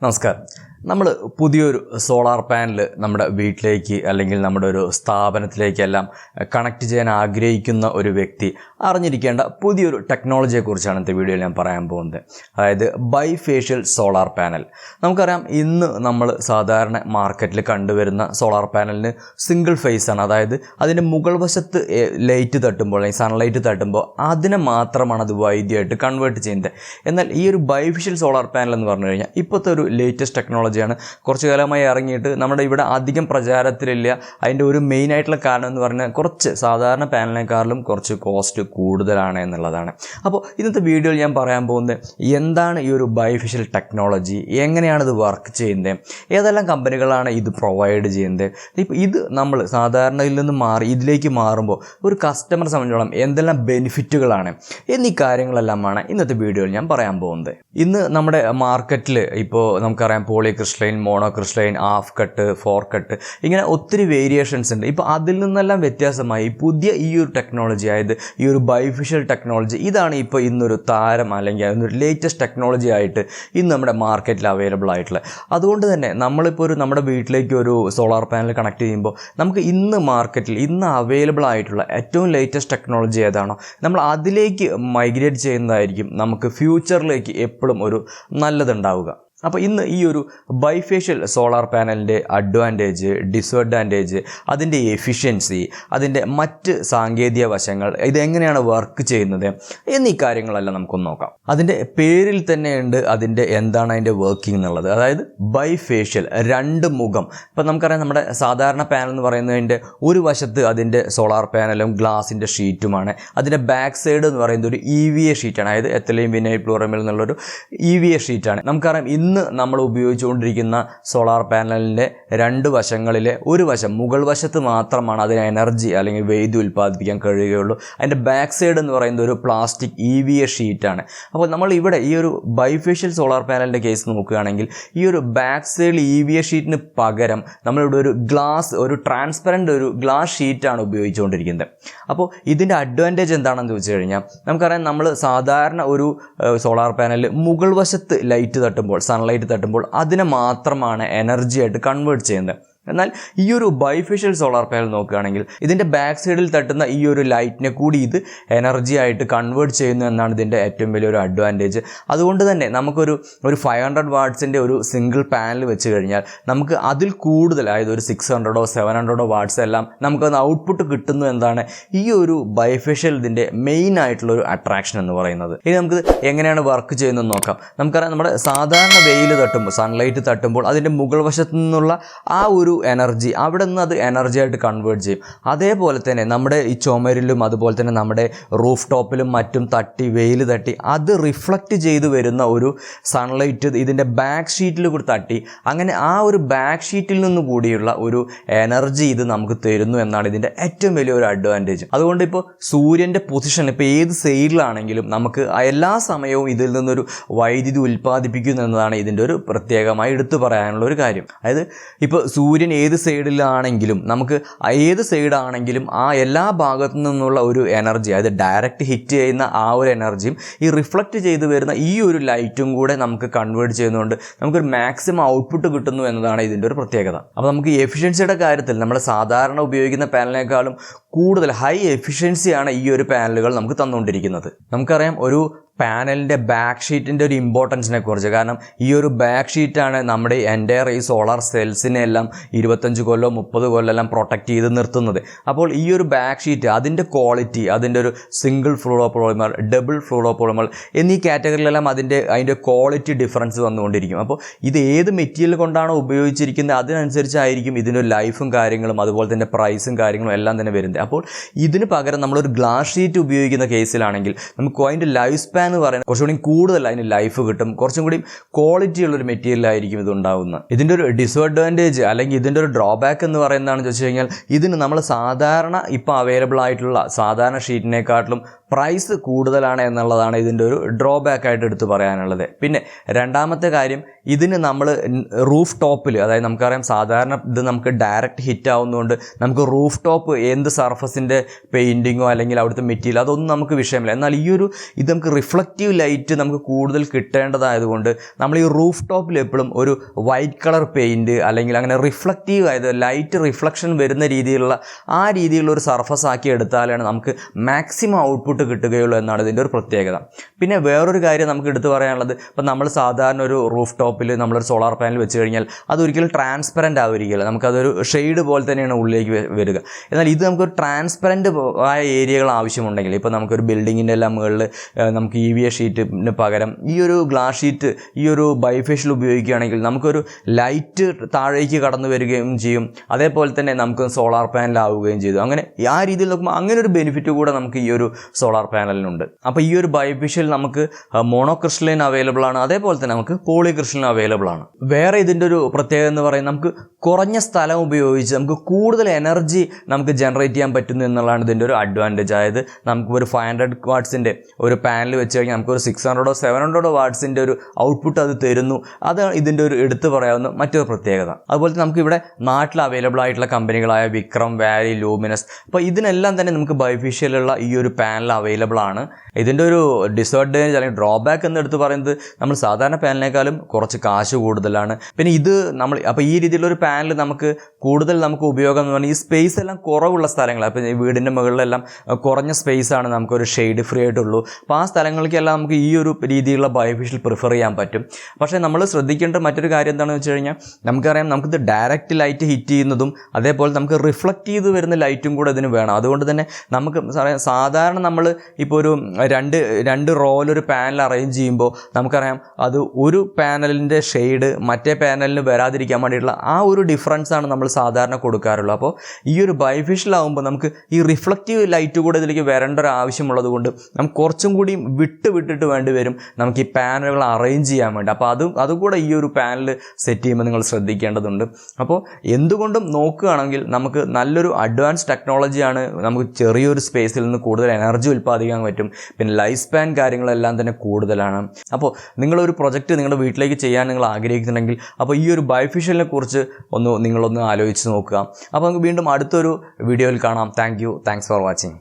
നമസ്കാരം. നമ്മൾ പുതിയൊരു സോളാർ പാനൽ നമ്മുടെ വീട്ടിലേക്ക് അല്ലെങ്കിൽ നമ്മുടെ ഒരു സ്ഥാപനത്തിലേക്കെല്ലാം കണക്ട് ചെയ്യാൻ ആഗ്രഹിക്കുന്ന ഒരു വ്യക്തി അറിഞ്ഞിരിക്കേണ്ട പുതിയൊരു ടെക്നോളജിയെക്കുറിച്ചാണ് ഇന്നത്തെ വീഡിയോയിൽ ഞാൻ പറയാൻ പോകുന്നത്. അതായത് ബൈഫേഷ്യൽ സോളാർ പാനൽ. നമുക്കറിയാം, ഇന്ന് നമ്മൾ സാധാരണ മാർക്കറ്റിൽ കണ്ടുവരുന്ന സോളാർ പാനലിന് സിംഗിൾ ഫേസ് ആണ്. അതായത് അതിൻ്റെ മുകൾ വശത്ത് ലൈറ്റ് തട്ടുമ്പോൾ അല്ലെങ്കിൽ സൺലൈറ്റ് തട്ടുമ്പോൾ അതിനെ മാത്രമാണ് അത് വൈദ്യുതിയായിട്ട് കൺവേർട്ട് ചെയ്യുന്നത്. എന്നാൽ ഈ ഒരു ബൈഫേഷ്യൽ സോളാർ പാനൽ എന്ന് പറഞ്ഞു കഴിഞ്ഞാൽ ഇപ്പോഴത്തെ ഒരു ലേറ്റസ്റ്റ് ടെക്നോളജിയാണ്. കുറച്ചു കാലമായി ഇറങ്ങിയിട്ട് നമ്മുടെ ഇവിടെ അധികം പ്രചാരത്തിലില്ല. അതിൻ്റെ ഒരു മെയിൻ ആയിട്ടുള്ള കാരണം എന്ന് പറഞ്ഞാൽ കുറച്ച് സാധാരണ പാനലിനെക്കാളും കുറച്ച് കോസ്റ്റ് കൂടുതലാണ് എന്നുള്ളതാണ്. അപ്പോൾ ഇന്നത്തെ വീഡിയോയിൽ ഞാൻ പറയാൻ പോകുന്നത് എന്താണ് ഈ ഒരു ബൈഫേഷ്യൽ ടെക്നോളജി, എങ്ങനെയാണ് ഇത് വർക്ക് ചെയ്യുന്നത്, ഏതെല്ലാം കമ്പനികളാണ് ഇത് പ്രൊവൈഡ് ചെയ്യുന്നത്, ഇപ്പോൾ ഇത് നമ്മൾ സാധാരണയിൽ നിന്ന് മാറി ഇതിലേക്ക് മാറുമ്പോൾ ഒരു കസ്റ്റമറെ സംബന്ധിച്ചോളം എന്തെല്ലാം ബെനിഫിറ്റുകളാണ് എന്നീ കാര്യങ്ങളെല്ലാമാണ് ഇന്നത്തെ വീഡിയോയിൽ ഞാൻ പറയാൻ പോകുന്നത്. ഇന്ന് നമ്മുടെ മാർക്കറ്റിൽ ഇപ്പോൾ നമുക്കറിയാം crystalline, mono crystalline, half cut, four cut, ഇങ്ങനെ ഒത്തിരി വേരിയേഷൻസ് ഉണ്ട്. ഇപ്പോൾ അതിൽ നിന്നെല്ലാം വ്യത്യാസമായി പുതിയ ഈ ഒരു ടെക്നോളജി, അതായത് ഈ ഒരു ബൈഫേഷ്യൽ ടെക്നോളജി, ഇതാണ് ഇപ്പോൾ ഇന്നൊരു താരം അല്ലെങ്കിൽ ഒരു ലേറ്റസ്റ്റ് ടെക്നോളജി ആയിട്ട് ഇന്ന് നമ്മുടെ മാർക്കറ്റിൽ അവൈലബിൾ ആയിട്ടുള്ളത്. അതുകൊണ്ട് തന്നെ നമ്മളിപ്പോൾ നമ്മുടെ വീട്ടിലേക്ക് ഒരു സോളാർ പാനൽ കണക്ട് ചെയ്യുമ്പോൾ നമുക്ക് ഇന്ന് മാർക്കറ്റിൽ ഇന്ന് അവൈലബിൾ ആയിട്ടുള്ള ഏറ്റവും ലേറ്റസ്റ്റ് ടെക്നോളജി ഏതാണോ നമ്മൾ അതിലേക്ക് മൈഗ്രേറ്റ് ചെയ്യുന്നതായിരിക്കും നമുക്ക് ഫ്യൂച്ചറിലേക്ക് എപ്പോഴും ഒരു നല്ലതുണ്ടാവുക. അപ്പോൾ ഇന്ന് ഈ ഒരു ബൈഫേഷ്യൽ സോളാർ പാനലിൻ്റെ അഡ്വാൻറ്റേജ്, ഡിസ്അഡ്വാൻറ്റേജ്, അതിൻ്റെ എഫിഷ്യൻസി, അതിൻ്റെ മറ്റ് സാങ്കേതിക വശങ്ങൾ, ഇതെങ്ങനെയാണ് വർക്ക് ചെയ്യുന്നത് എന്നീ കാര്യങ്ങളെല്ലാം നമുക്കൊന്ന് നോക്കാം. അതിൻ്റെ പേരിൽ തന്നെയുണ്ട് എന്താണ് അതിൻ്റെ വർക്കിംഗ് എന്നുള്ളത്. അതായത് ബൈഫേഷ്യൽ, രണ്ട് മുഖം. ഇപ്പോൾ നമുക്കറിയാം, നമ്മുടെ സാധാരണ പാനൽ എന്ന് പറയുന്നതിൻ്റെ ഒരു വശത്ത് അതിൻ്റെ സോളാർ പാനലും ഗ്ലാസിൻ്റെ ഷീറ്റുമാണ്. അതിൻ്റെ ബാക്ക് സൈഡ് എന്ന് പറയുന്നത് ഒരു EVA ഷീറ്റാണ്. അതായത് എത്തലൈൻ വിനൈൽ ഫ്ലൂറമിൽ എന്നുള്ളൊരു EVA ഷീറ്റാണ്. നമുക്കറിയാം, ഇന്ന് നമ്മൾ ഉപയോഗിച്ചുകൊണ്ടിരിക്കുന്ന സോളാർ പാനലിൻ്റെ രണ്ട് വശങ്ങളിലെ ഒരു വശം, മുകൾ വശത്ത് മാത്രമാണ് അതിന് എനർജി അല്ലെങ്കിൽ വൈദ്യുതി ഉൽപ്പാദിപ്പിക്കാൻ കഴിയുകയുള്ളൂ. അതിൻ്റെ ബാക്ക് സൈഡ് എന്ന് പറയുന്നത് ഒരു പ്ലാസ്റ്റിക് EVA ഷീറ്റാണ്. അപ്പോൾ നമ്മൾ ഇവിടെ ഈ ഒരു ബൈഫേഷ്യൽ സോളാർ പാനലിൻ്റെ കേസ് നോക്കുകയാണെങ്കിൽ ഈ ഒരു ബാക്ക് സൈഡിൽ EVA ഷീറ്റിന് പകരം നമ്മളിവിടെ ഒരു ഗ്ലാസ്, ഒരു ട്രാൻസ്പെറൻറ്റ് ഒരു ഗ്ലാസ് ഷീറ്റാണ് ഉപയോഗിച്ചുകൊണ്ടിരിക്കുന്നത്. അപ്പോൾ ഇതിൻ്റെ അഡ്വാൻറ്റേജ് എന്താണെന്ന് ചോദിച്ചു കഴിഞ്ഞാൽ, നമുക്കറിയാം, നമ്മൾ സാധാരണ ഒരു സോളാർ പാനലിൽ മുകൾ വശത്ത് ലൈറ്റ് തട്ടുമ്പോൾ, സൺലൈറ്റ് തട്ടുമ്പോൾ അതിനെ മാത്രമാണ് എനർജിയായിട്ട് കൺവേർട്ട് ചെയ്യുന്നത്. എന്നാൽ ഈ ഒരു ബൈഫേഷ്യൽ സോളാർ പാനൽ നോക്കുകയാണെങ്കിൽ ഇതിൻ്റെ ബാക്ക് സൈഡിൽ തട്ടുന്ന ഈ ഒരു ലൈറ്റിനെ കൂടി ഇത് എനർജി ആയിട്ട് കൺവേർട്ട് ചെയ്യുന്നു എന്നാണ് ഇതിൻ്റെ ഏറ്റവും വലിയൊരു അഡ്വാൻറ്റേജ്. അതുകൊണ്ട് തന്നെ നമുക്കൊരു 500 വാട്ട്സിൻ്റെ ഒരു സിംഗിൾ പാനൽ വെച്ച് കഴിഞ്ഞാൽ നമുക്ക് അതിൽ കൂടുതൽ, അതായത് ഒരു 600 700 വാട്ട്സ് എല്ലാം നമുക്കത് ഔട്ട്പുട്ട് കിട്ടുന്നു എന്നതാണ് ഈ ഒരു ബൈഫേഷ്യൽ ഇതിൻ്റെ മെയിൻ ആയിട്ടുള്ളൊരു അട്രാക്ഷൻ എന്ന് പറയുന്നത്. ഇനി നമുക്ക് എങ്ങനെയാണ് വർക്ക് ചെയ്യുന്നതെന്ന് നോക്കാം. നമുക്കറിയാം, നമ്മുടെ സാധാരണ വെയിൽ തട്ടുമ്പോൾ, സൺലൈറ്റ് തട്ടുമ്പോൾ അതിൻ്റെ മുകൾ വശത്തു നിന്നുള്ള ആ ഒരു എനർജി അവിടെ നിന്ന് അത് എനർജി ആയിട്ട് കൺവേർട്ട് ചെയ്യും. അതേപോലെ തന്നെ നമ്മുടെ ഈ ചുമരിലും അതുപോലെ തന്നെ നമ്മുടെ റൂഫ് ടോപ്പിലും മറ്റും തട്ടി, വെയിൽ തട്ടി അത് റിഫ്ലക്റ്റ് ചെയ്ത് വരുന്ന ഒരു സൺലൈറ്റ് ഇതിൻ്റെ ബാക്ക് ഷീറ്റിൽ കൂടി തട്ടി, അങ്ങനെ ആ ഒരു ബാക്ക് ഷീറ്റിൽ നിന്ന് കൂടിയുള്ള ഒരു എനർജി ഇത് നമുക്ക് തരുന്നു എന്നാണ് ഇതിൻ്റെ ഏറ്റവും വലിയൊരു അഡ്വാൻറ്റേജ്. അതുകൊണ്ട് ഇപ്പോൾ സൂര്യൻ്റെ പൊസിഷൻ ഇപ്പോൾ ഏത് സൈഡിലാണെങ്കിലും നമുക്ക് എല്ലാ സമയവും ഇതിൽ നിന്നൊരു വൈദ്യുതി ഉൽപ്പാദിപ്പിക്കുന്നു എന്നതാണ് ഇതിൻ്റെ ഒരു പ്രത്യേകമായി എടുത്തു പറയാനുള്ള ഒരു കാര്യം. അതായത് ഇപ്പോൾ സൂര്യൻ ഏത് സൈഡിലാണെങ്കിലും നമുക്ക് ഏത് സൈഡാണെങ്കിലും ആ എല്ലാ ഭാഗത്തു നിന്നുള്ള ഒരു എനർജി, അതായത് ഡയറക്റ്റ് ഹിറ്റ് ചെയ്യുന്ന ആ ഒരു എനർജിയും ഈ റിഫ്ലക്റ്റ് ചെയ്ത് വരുന്ന ഈ ഒരു ലൈറ്റും കൂടെ നമുക്ക് കൺവേർട്ട് ചെയ്യുന്നതുകൊണ്ട് നമുക്കൊരു മാക്സിമം ഔട്ട്പുട്ട് കിട്ടുന്നു എന്നതാണ് ഇതിൻ്റെ ഒരു പ്രത്യേകത. അപ്പോൾ നമുക്ക് ഈ എഫിഷ്യൻസിയുടെ കാര്യത്തിൽ നമ്മൾ സാധാരണ ഉപയോഗിക്കുന്ന പാനലിനേക്കാളും കൂടുതൽ ഹൈ എഫിഷ്യൻസിയാണ് ഈ ഒരു പാനലുകൾ നമുക്ക് തന്നുകൊണ്ടിരിക്കുന്നത്. നമുക്കറിയാം, ഒരു പാനലിൻ്റെ ബാക്ക് ഷീറ്റിൻ്റെ ഒരു ഇമ്പോർട്ടൻസിനെ കുറിച്ച്. കാരണം ഈ ഒരു ബാക്ക് ഷീറ്റാണ് നമ്മുടെ എൻ്റയർ ഈ സോളാർ സെൽസിനെ എല്ലാം 25 കൊല്ലം 30 കൊല്ലം എല്ലാം പ്രൊട്ടക്റ്റ് ചെയ്ത് നിർത്തുന്നത്. അപ്പോൾ ഈ ഒരു ബാക്ക് ഷീറ്റ്, അതിൻ്റെ ക്വാളിറ്റി, അതിൻ്റെ ഒരു സിംഗിൾ ഫ്ലൂറോപോളിമർ, ഡബിൾ ഫ്ലൂറോപോളിമർ എന്നീ കാറ്റഗറിയിലെല്ലാം അതിൻ്റെ ക്വാളിറ്റി ഡിഫറൻസ് വന്നുകൊണ്ടിരിക്കും. അപ്പോൾ ഇത് ഏത് മെറ്റീരിയൽ കൊണ്ടാണോ ഉപയോഗിച്ചിരിക്കുന്നത് അതിനനുസരിച്ചായിരിക്കും ഇതിൻ്റെ ലൈഫും കാര്യങ്ങളും അതുപോലെ തന്നെ പ്രൈസും കാര്യങ്ങളും എല്ലാം തന്നെ വരുന്നത്. അപ്പോൾ ഇതിന് പകരം നമ്മളൊരു ഗ്ലാസ് ഷീറ്റ് ഉപയോഗിക്കുന്ന കേസിലാണെങ്കിൽ നമുക്ക് അതിൻ്റെ ലൈഫ് സ്പാൻ എന്ന് പറയുന്നത് കുറച്ചുകൂടി കൂടുതൽ അതിന് ലൈഫ് കിട്ടും, കുറച്ചും കൂടി ക്വാളിറ്റി ഉള്ളൊരു മെറ്റീരിയലായിരിക്കും ഇത് ഉണ്ടാകുന്നത്. ഇതിൻ്റെ ഒരു ഡിസ്അഡ്വാൻറ്റേജ് അല്ലെങ്കിൽ ഇതിൻ്റെ ഒരു ഡ്രോബാക്ക് എന്ന് പറയുന്നതാണെന്ന് ചോദിച്ചു കഴിഞ്ഞാൽ, ഇതിന് നമ്മൾ സാധാരണ ഇപ്പോൾ അവൈലബിൾ ആയിട്ടുള്ള സാധാരണ ഷീറ്റിനെക്കാട്ടിലും പ്രൈസ് കൂടുതലാണ് എന്നുള്ളതാണ് ഇതിൻ്റെ ഒരു ഡ്രോബാക്ക് ആയിട്ട് എടുത്ത് പറയാനുള്ളത്. പിന്നെ രണ്ടാമത്തെ കാര്യം, ഇതിന് നമ്മൾ റൂഫ് ടോപ്പിൽ, അതായത് നമുക്കറിയാം സാധാരണ ഇത് നമുക്ക് ഡയറക്റ്റ് ഹിറ്റ് ആവുന്നതുകൊണ്ട് നമുക്ക് റൂഫ് ടോപ്പ് എന്ത് സർഫസിൻ്റെ പെയിൻറ്റിങ്ങോ അല്ലെങ്കിൽ അവിടുത്തെ മെറ്റീരിയൽ അതൊന്നും നമുക്ക് വിഷയമില്ല. എന്നാൽ ഇത് നമുക്ക് റിഫ്ലക്റ്റീവ് ലൈറ്റ് നമുക്ക് കൂടുതൽ കിട്ടേണ്ടതായതുകൊണ്ട് നമ്മൾ ഈ റൂഫ് ടോപ്പിൽ എപ്പോഴും ഒരു വൈറ്റ് കളർ പെയിൻറ്റ് അല്ലെങ്കിൽ അങ്ങനെ റിഫ്ലക്റ്റീവ് ആയത് ലൈറ്റ് റിഫ്ലക്ഷൻ വരുന്ന രീതിയിലുള്ള ഒരു സർഫസ് ആക്കി എടുത്താലാണ് നമുക്ക് മാക്സിമം ഔട്ട്പുട്ട് കിട്ടുകയുള്ളൂ എന്നാണ് ഇതിൻ്റെ ഒരു പ്രത്യേകത. പിന്നെ വേറൊരു കാര്യം നമുക്ക് എടുത്തു പറയാനുള്ളത്, ഇപ്പം നമ്മൾ സാധാരണ ഒരു റൂഫ് ടോപ്പിൽ നമ്മളൊരു സോളാർ പാനൽ വെച്ച് കഴിഞ്ഞാൽ അതൊരിക്കലും ട്രാൻസ്പെറൻ്റ് ആവുകയില്ല. നമുക്കതൊരു ഷെയ്ഡ് പോലെ തന്നെയാണ് ഉള്ളിലേക്ക് വരിക. എന്നാൽ ഇത് നമുക്കൊരു ട്രാൻസ്പെറൻ്റ് ആയ ഏരിയകൾ ആവശ്യമുണ്ടെങ്കിൽ, ഇപ്പോൾ നമുക്കൊരു ബിൽഡിങ്ങിൻ്റെ എല്ലാം മുകളിൽ നമുക്ക് EVA ഷീറ്റിന് പകരം ഈ ഒരു ഗ്ലാസ് ഷീറ്റ്, ഈ ഒരു ബൈഫേഷ്യൽ ഉപയോഗിക്കുകയാണെങ്കിൽ നമുക്കൊരു ലൈറ്റ് താഴേക്ക് കടന്നു വരികയും ചെയ്യും, അതേപോലെ തന്നെ നമുക്ക് സോളാർ പാനലാവുകയും ചെയ്തു. അങ്ങനെ ആ രീതിയിൽ നോക്കുമ്പോൾ അങ്ങനെ ഒരു ബെനിഫിറ്റ് കൂടെ നമുക്ക് ഈ ഒരു സോളാർ പാനലിനുണ്ട്. അപ്പോൾ ഈ ഒരു ബൈഫേഷ്യൽ നമുക്ക് മോണോ ക്രിസ്റ്റലൈൻ അവൈലബിൾ ആണ്, അതേപോലെ തന്നെ നമുക്ക് പോളി ക്രിസ്റ്റലൈൻ അവൈലബിൾ ആണ്. വേറെ ഇതിൻ്റെ ഒരു പ്രത്യേകത എന്ന് പറയുന്നത്, നമുക്ക് കുറഞ്ഞ സ്ഥലം ഉപയോഗിച്ച് നമുക്ക് കൂടുതൽ എനർജി നമുക്ക് ജനറേറ്റ് ചെയ്യാൻ പറ്റുന്നു എന്നുള്ളതാണ് ഇതിൻ്റെ ഒരു അഡ്വാൻറ്റേജ്. അതായത് നമുക്ക് ഒരു 500 വാട്ട്സിൻ്റെ ഒരു പാനൽ വെച്ച് കഴിഞ്ഞാൽ നമുക്കൊരു 600 700 വാട്ട്സിൻ്റെ ഒരു ഔട്ട്പുട്ട് അത് തരുന്നു. അതാണ് ഇതിൻ്റെ ഒരു എടുത്തു പറയാവുന്ന മറ്റൊരു പ്രത്യേകത. അതുപോലെ നമുക്കിവിടെ നാട്ടിൽ അവൈലബിൾ ആയിട്ടുള്ള കമ്പനികളായ വിക്രം, വാലി, ലൂമിനസ്, അപ്പോൾ ഇതിനെല്ലാം തന്നെ നമുക്ക് ബൈഫേഷ്യലുള്ള ഈ ഒരു പാനൽ അവൈലബിൾ ആണ്. ഇതിൻ്റെ ഒരു ഡിസഡ്വാൻറ്റേജ് അല്ലെങ്കിൽ ഡ്രോബാക്ക് എന്ന് എടുത്ത് പറയുന്നത്, നമ്മൾ സാധാരണ പാനലിനേക്കാളും കുറച്ച് കാശ് കൂടുതലാണ്. പിന്നെ ഇത് അപ്പോൾ ഈ രീതിയിലൊരു പാനൽ നമുക്ക് കൂടുതൽ ഉപയോഗം എന്ന് പറഞ്ഞാൽ ഈ സ്പേസ് എല്ലാം കുറവുള്ള സ്ഥലങ്ങൾ, അപ്പോൾ ഈ വീടിൻ്റെ മുകളിലെല്ലാം കുറഞ്ഞ സ്പേസാണ് നമുക്കൊരു ഷെയ്ഡ് ഫ്രീ ആയിട്ടുള്ളൂ. അപ്പോൾ ആ സ്ഥലങ്ങളിലേക്കെല്ലാം നമുക്ക് ഈ ഒരു രീതിയിലുള്ള ബയോഫേഷ്യൽ പ്രിഫർ ചെയ്യാൻ പറ്റും. പക്ഷേ നമ്മൾ ശ്രദ്ധിക്കേണ്ട മറ്റൊരു കാര്യം എന്താണെന്ന് വെച്ച് കഴിഞ്ഞാൽ, നമുക്കറിയാം നമുക്കിത് ഡയറക്റ്റ് ലൈറ്റ് ഹിറ്റ് ചെയ്യുന്നതും അതേപോലെ നമുക്ക് റിഫ്ലക്റ്റ് ചെയ്ത് വരുന്ന ലൈറ്റും കൂടെ ഇതിന് വേണം. അതുകൊണ്ട് തന്നെ നമുക്ക് സാധാരണ നമ്മൾ ഇപ്പോൾ ഒരു രണ്ട് റോയിലൊരു പാനൽ അറേഞ്ച് ചെയ്യുമ്പോൾ നമുക്കറിയാം അത് ഒരു പാനലിൻ്റെ ഷെയ്ഡ് മറ്റേ പാനലിന് വരാതിരിക്കാൻ വേണ്ടിയിട്ടുള്ള ആ ഒരു ഡിഫറൻസാണ് നമ്മൾ സാധാരണ കൊടുക്കാറുള്ളത്. അപ്പോൾ ഈ ഒരു ബൈഫേഷ്യൽ ആകുമ്പോൾ നമുക്ക് ഈ റിഫ്ലക്റ്റീവ് ലൈറ്റ് കൂടെ ഇതിലേക്ക് വരേണ്ട ഒരു ആവശ്യമുള്ളത് കൊണ്ട് നമുക്ക് കുറച്ചും കൂടി വിട്ടിട്ട് വേണ്ടി വരും നമുക്ക് ഈ പാനലുകൾ അറേഞ്ച് ചെയ്യാൻ വേണ്ടി. അപ്പോൾ അതുകൂടെ ഈ ഒരു പാനൽ സെറ്റ് ചെയ്യുമ്പോൾ നിങ്ങൾ ശ്രദ്ധിക്കേണ്ടതുണ്ട്. അപ്പോൾ എന്തുകൊണ്ടും നോക്കുകയാണെങ്കിൽ നമുക്ക് നല്ലൊരു അഡ്വാൻസ് ടെക്നോളജിയാണ്, നമുക്ക് ചെറിയൊരു സ്പേസിൽ നിന്ന് കൂടുതൽ എനർജി ഉൽപ്പാദിക്കാൻ പറ്റും. പിന്നെ ലൈഫ് സ്പാൻ കാര്യങ്ങളെല്ലാം തന്നെ കൂടുതലാണ്. അപ്പോൾ നിങ്ങളൊരു പ്രൊജക്റ്റ് നിങ്ങളുടെ വീട്ടിലേക്ക് ചെയ്യാൻ നിങ്ങൾ ആഗ്രഹിക്കുന്നുണ്ടെങ്കിൽ അപ്പോൾ ഈ ഒരു ബൈഫേഷ്യലിനെ കുറിച്ച് നിങ്ങളൊന്ന് ആലോചിച്ച് നോക്കുക. അപ്പോൾ നമുക്ക് വീണ്ടും അടുത്തൊരു വീഡിയോയിൽ കാണാം. Thanks for watching.